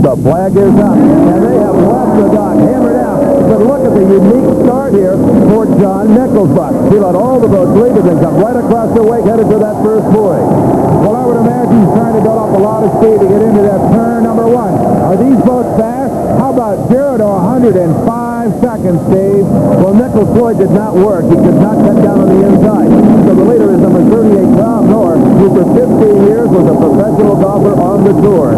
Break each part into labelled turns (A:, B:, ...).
A: The flag is up, and they have left the dock, hammered out. But look at the unique start here for John Nicholsbuck. He let all the boats leave and then come right across the wake, headed to that first buoy.
B: Well, I would imagine he's trying to build up a lot of speed to get into that turn number one. Are these boats fast? How about 0 to 105 seconds, Steve?
A: Well, Nichols Floyd did not work. He could not cut down on the inside. So the leader is number 38, Tom Knorr, who for 15 years was a professional golfer on the tour.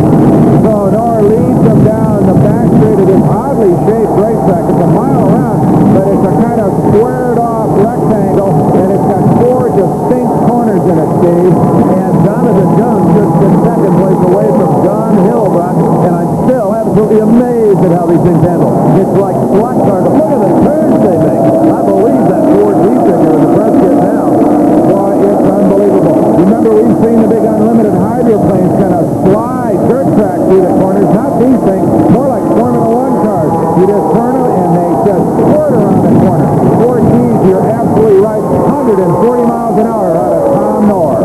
B: So Knorr leads them down the back straight of this oddly shaped racetrack. It's a mile around, but it's a kind of squared off rectangle, and it's got 4 distinct corners in it, Steve.
A: And Jonathan Jones just in second place away from John Hillbrook, and I'm still absolutely amazed at how these things handle. It's like slot cars. Look at the turns they make. I believe that Ford Lee figure in the press kit now.
B: Boy, it's unbelievable. Remember, we've seen the big unlimited hydroplanes kind of slide dirt track through the corners. Not these things, more like Formula One cars. You just turn them and they just squirt around the corner. 4Gs, you're absolutely right. 140 miles an hour out of Tom Knorr.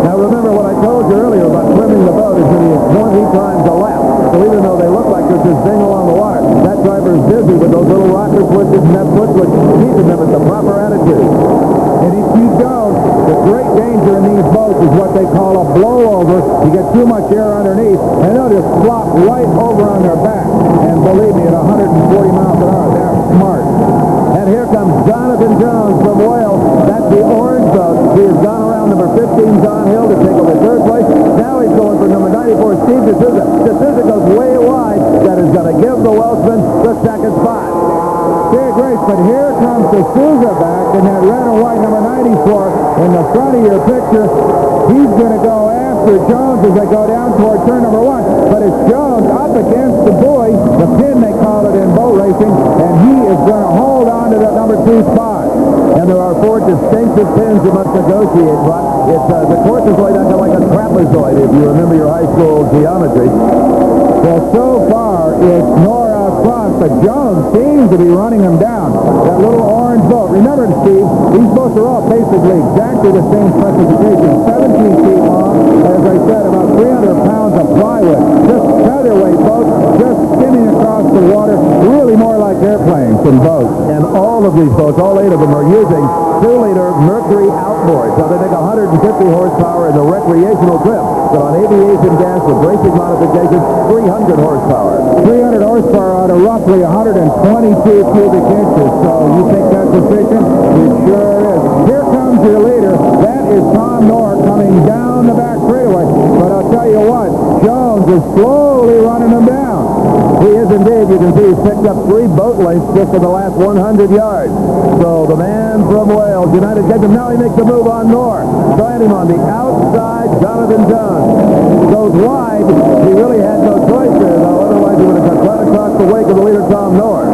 A: Now remember what I told you earlier about swimming the boat is going to be 20 times a lap. So even though they look like they're just dingle on the water, that driver is busy with those little rocker switches and that foot switch, keeping them at the proper attitude.
B: And if you don't, the great danger in these boats is what they call a blowover. You get too much air underneath, and they'll just flop right over on their back. And believe me, at 140 miles an hour, they're smart.
A: And here comes Jonathan Jones from Wales. That's the orange boat. He has gone around number 15, John Hill, to take over third place. Now he's going for number 94, Steve D'Souza. D'Souza goes way wide. That is going to give the Welshman the second spot.
B: Big race, but here comes D'Souza back in that red and white number 94 in the front of your picture. He's going to go after Jones as they go down toward turn number one. But it's Jones up against the buoy, the pin they call it in boat racing, and he is going to hold on to that number 2 spot.
A: And there are 4 distinctive pins you must negotiate, but it's the course is laid out like a trapezoid, if you remember your high school geometry.
B: Well, so far it's Knorr out front, but Jones seems to be running him down. That little orange boat. Remember, Steve, these boats are all basically exactly the same specification. 17 feet long, as I said, about 300 pounds of plywood. Just featherweight boats, just skimming across the water, really more like airplanes than boats.
A: And all of these boats, all 8 of them, are using 2-liter Mercury outboards. So they make 150 horsepower in the recreational trip. But on aviation gas with racing modifications, 300 horsepower.
B: 300 horsepower out of roughly 122 cubic inches. So you think that's efficient? It sure is. Here comes your leader. That is Tom Knorr coming down the back straightaway. But I'll tell you what, Jones is slowly running him down.
A: He is indeed. You can see he's picked up 3 boat lengths just in the last 100 yards. So the man from Wales, United Kingdom, now he makes a move on Knorr. Trying him on the outside, Jonathan Jones. Goes wide. He really had no choice there, though. Otherwise, he would have got right across the wake of the leader, Tom Knorr.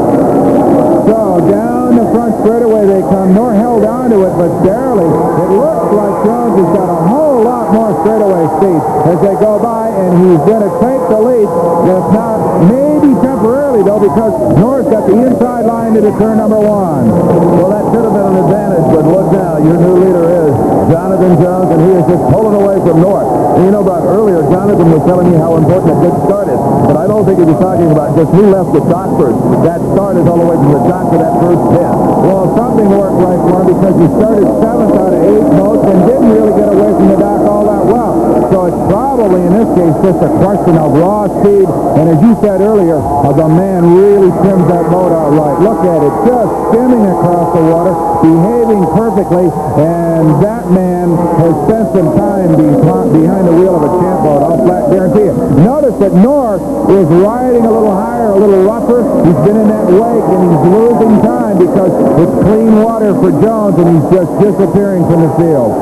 B: So down the front straightaway they come. Knorr held on to it, but barely. It looks like Jones has got a whole lot more straightaway speed as they go by, and he's going to take the lead. If not, maybe temporarily, though, because Knorr's got the inside line to turn number 1.
A: Well, that should have been an advantage, but look now. Your new leader is Jonathan Jones, and he is just pulling away from Knorr. And you know, Brock, earlier, Jonathan was telling me how important a good start is, but I don't think he was talking about just who left the dock first. That start is all the way from the dock to that first pin.
B: Well, something worked right for him because he started 7th out of 8 boats and didn't really get away from the dock all that well. So it's probably, in this case, just a question of raw speed. And as you said earlier, the man really trims that boat out right. Look at it, just skimming across the water, behaving perfectly, and that man has spent some time behind the wheel of a champ boat. I'll flat guarantee it. Notice that Knorr is riding a little higher, a little rougher. He's been in that wake, and he's losing time because it's clean water for Jones, and he's just disappearing from the field.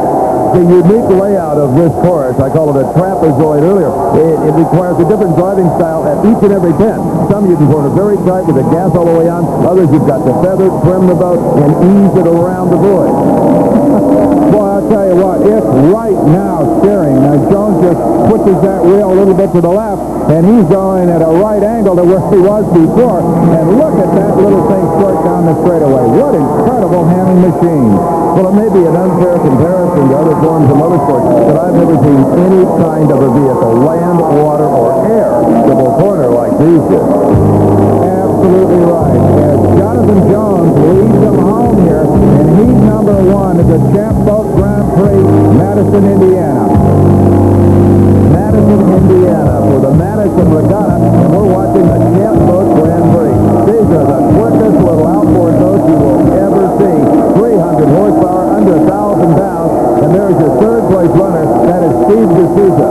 A: The unique layout of this course, I call it a trapezoid earlier, it requires a different driving style at each and every pin. Some you can corner very tight with the gas all the way on. Others you've got to feather, trim the boat, and ease it around the buoy.
B: Boy, I'll tell you what, it's right now steering. Now, Jones just pushes that wheel a little bit to the left, and he's going at a right angle to where he was before. And look at that little thing squirt down the straightaway. What incredible handling machine.
A: Well, it may be an unfair comparison to other forms of motorsports, but I've never seen any kind of a vehicle, land, water, or air, double corner like this.
B: Absolutely right. As Jonathan Jones leads them home here in heat number 1 at the Champ Boat Grand Prix, Madison, Indiana.
A: Madison, Indiana for the Madison Regatta, and we're watching the Champ Boat Grand Prix. These are the quickest little outboard boats you will ever see. 300 horsepower, under 1,000 pounds, and there's your third-place runner. That is Steve D'Souza.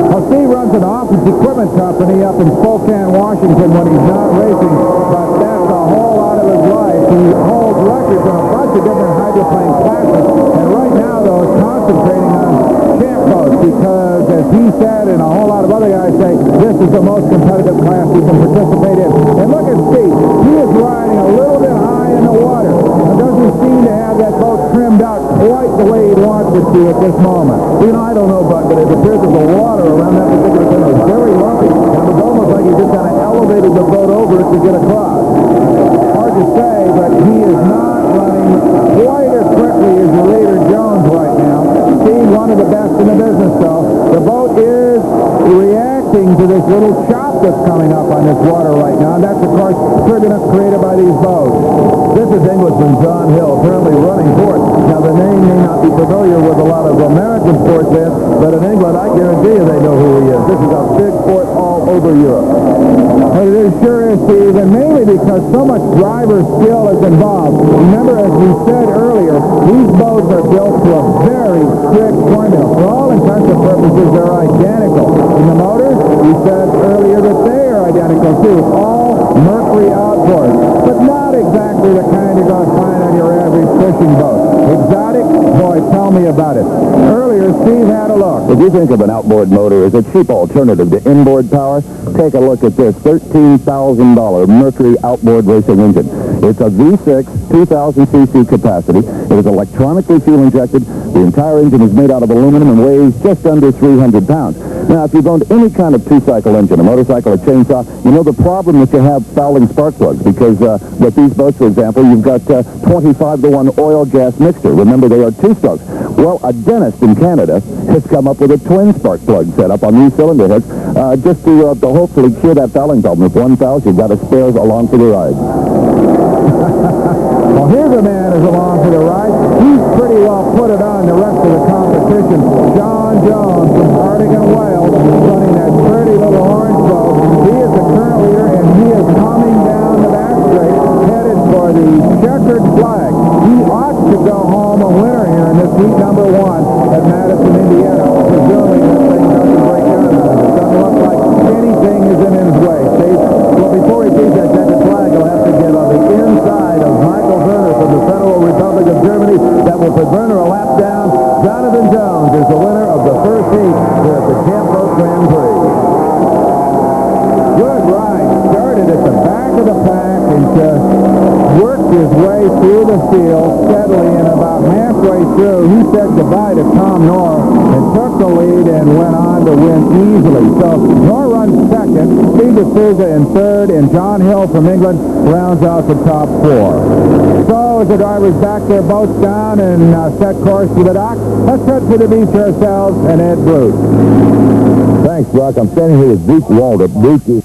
B: Well, Steve runs an office equipment company up in Spokane, Washington when he's not racing, but that's a whole lot of his life. He holds records in a bunch of different hydroplane classes, and right now, though, is concentrating on champ boats because, as he said and a whole lot of other guys say, this is the most competitive class he can participate in. And look at Steve. He is riding a little bit high in the water. It doesn't seem to have that boat trimmed out quite the way he wants it to at this moment.
A: You know, I don't know, Buck, but it appears that the water around that particular thing was very lumpy. It was almost like he just kind of elevated the boat over it to get across.
B: Hard to say, but he is not running quite as quickly as your leader Jones right now. Steve, one of the best in the business, though. The boat is reacting to this little chop that's coming up on this water right now, and that's, of course, turbulence created by these boats.
A: This is Englishman John Hill, currently running fourth. Now, the name may not be familiar with a lot of American sports fans, but in England, I guarantee you they know who he is. This is a big sport all over Europe.
B: But it sure is, Steve, and mainly because so much driver skill is involved. Remember, as we said earlier, these boats are built to a very strict formula. For all intents and purposes, they're identical. In the motors, we said earlier that they are identical, too. All mercury outboard, but not exactly the kind you're going to find on your average fishing boat. Exotic? Boy, tell me about it. Earlier, Steve had a look.
C: If you think of an outboard motor as a cheap alternative to inboard power, take a look at this $13,000 Mercury outboard racing engine. It's a V6, 2,000cc capacity. It is electronically fuel-injected. The entire engine is made out of aluminum and weighs just under 300 pounds. Now, if you've owned any kind of two-cycle engine, a motorcycle, a chainsaw, you know the problem that you have fouling spark plugs because with these boats, for example, you've got 25-to-1 oil-gas mixture. Remember, they are two-strokes. Well, a dentist in Canada has come up with a twin spark plug setup on these cylinder heads just to hopefully cure that fouling problem. If one fouls, you've got a spare along for the ride.
B: Well, here's a man who's along for the ride. He's pretty well put it on the rest of the competition. John Jones from Harding and Wales running that pretty little orange boat. He is the current leader, and he is coming down the back straight, headed for the checkered flag. He ought to go home a winner here in this heat number 1 at Madison, Indiana, presuming this thing doesn't break down. It doesn't look like anything is in his way. Steve?
A: Well, before he sees that checkered flag, he'll have to get on the inside of Michael Werner from the Federal Republic of Germany. That will put Werner a lap down. Jonathan Jones is the winner of the first heat here at the Champ Boat Grand Prix.
B: Good ride. Started at the back of the pack and just worked his way through the field steadily, and about halfway through, he said goodbye to Tom Knorr and took the lead and went on to win easily. So Knorr runs second, Steve D'Souza in third, and John Hill from England rounds out the top 4. So as the drivers back their boats down and set course to the dock, let's head to the beach ourselves and Ed Bruce.
C: Thanks, Brock. I'm standing here with Duke Walder. Duke is